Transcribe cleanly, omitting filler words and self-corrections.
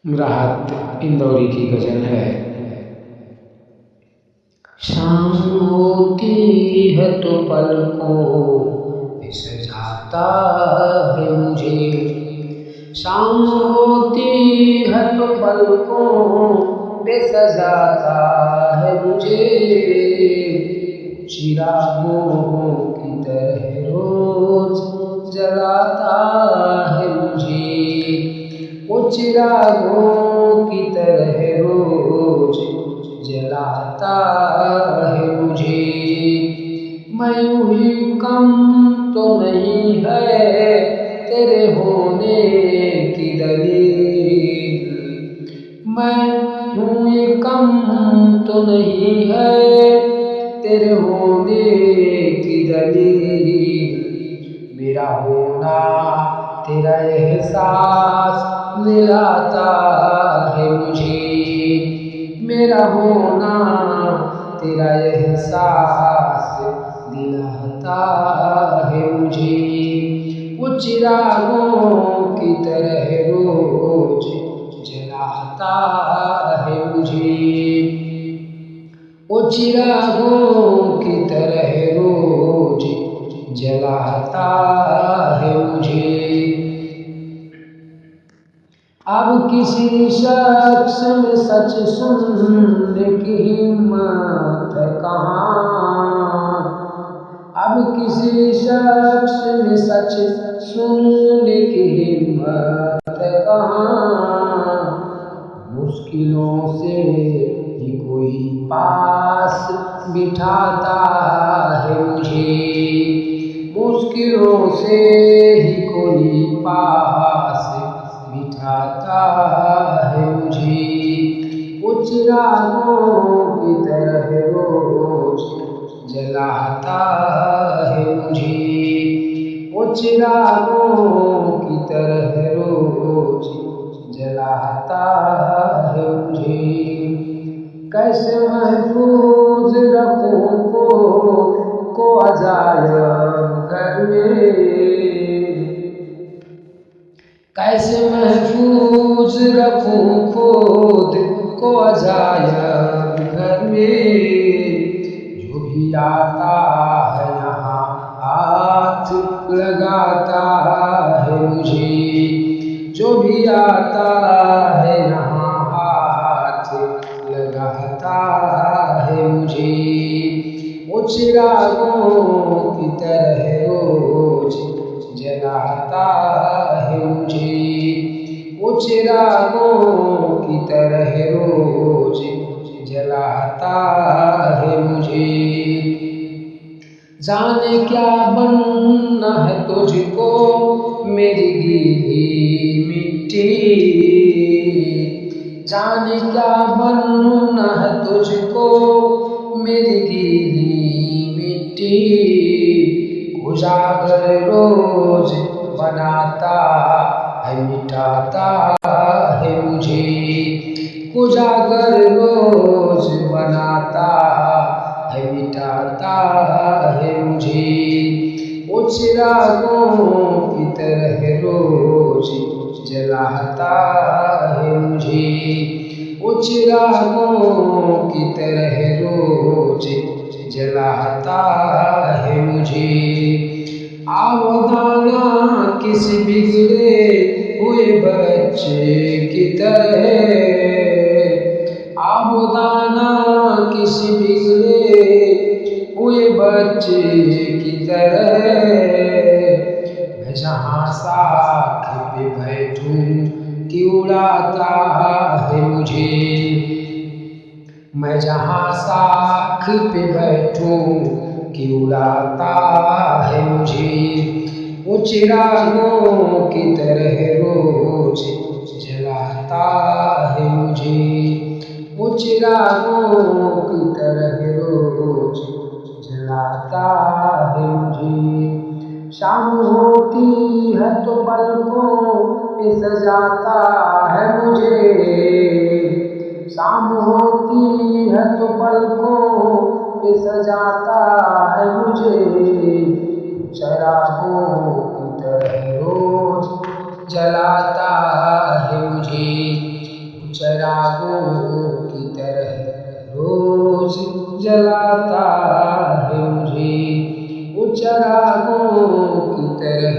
राहत इंदौरी की गजल है। शाम होती है तो पलकों पे सजाता है मुझे, शाम होती है तो पलकों पे सजाता है मुझे, चिरागों की तरह रोज जलाता है मुझे, वो चिरागों की तरह रोज जलाता है मुझे। मैं यूं ही कम तो नहीं है तेरे होने की दलील, मैं यूं ही कम तो नहीं है तेरे होने की दलील, मेरा होना तेरा एहसास दिलाता है मुझे, मेरा होना तेरा एहसास दिलाता है मुझे, वो चिरागों की तरह रोज जलाता है मुझे, वो चिरागों की तरह रोज जलाता है मुझे। अब किसी शख्स में सच सुनने की हिम्मत है कहाँ, अब किसी शख्स में सच सुनने की हिम्मत है कहाँ, मुश्किलों से ही कोई पास बिठाता है मुझे, मुश्किलों से ही कोई पास बिठाता है मुझे, वो चिरागों की तरह रोज जलाता है मुझे, वो चिरागों की तरह रोज जलाता है मुझे। कैसे महफूज रखूं को अजायब घर में, कैसे महफूज रखूं खुद को अजायब घर में, जो भी आता है यहाँ हाथ लगाता है मुझे, जो भी आता है यहाँ हाथ लगाता है मुझे, वो चिरागों की तरह रोज जलाता है मुझे, वो चिरागों की तरह रोज जलाता है मुझे। जाने क्या बनना है तुझको मेरी गीली मिट्टी, जाने क्या बनना है तुझको मेरी गीली मिट्टी, उजागर रोज बनाता है मिटाता है मुझे, उजागर रोज बनाता है मिटाता है मुझे, वो चिरागों की तरह रोज जलाता है मुझे, वो चिरागों की तरह रोज जलाता है मुझे। आवदाना किसी बिगड़े हुए बच्चे की तरह, आवदाना किसी बिगड़े हुए बच्चे की तरह, मैं जहाँ साख पे बैठूं कि उड़ाता है मुझे, मैं जहाँ साख पे बैठूं कि उड़ाता है मुझे, वो चिरागों की तरह रोज जलाता है मुझे, वो चिरागों की तरह रोज जलाता है मुझे। शाम होती है तो पलकों पे सजाता है मुझे, शाम होती है तो पलकों पे सजाता है मुझे, चिरागों की तरह रोज जलाता है मुझे, چراغوں کی طرح روز جلاتا ہے مجھے، وہ چراغوں کی طرح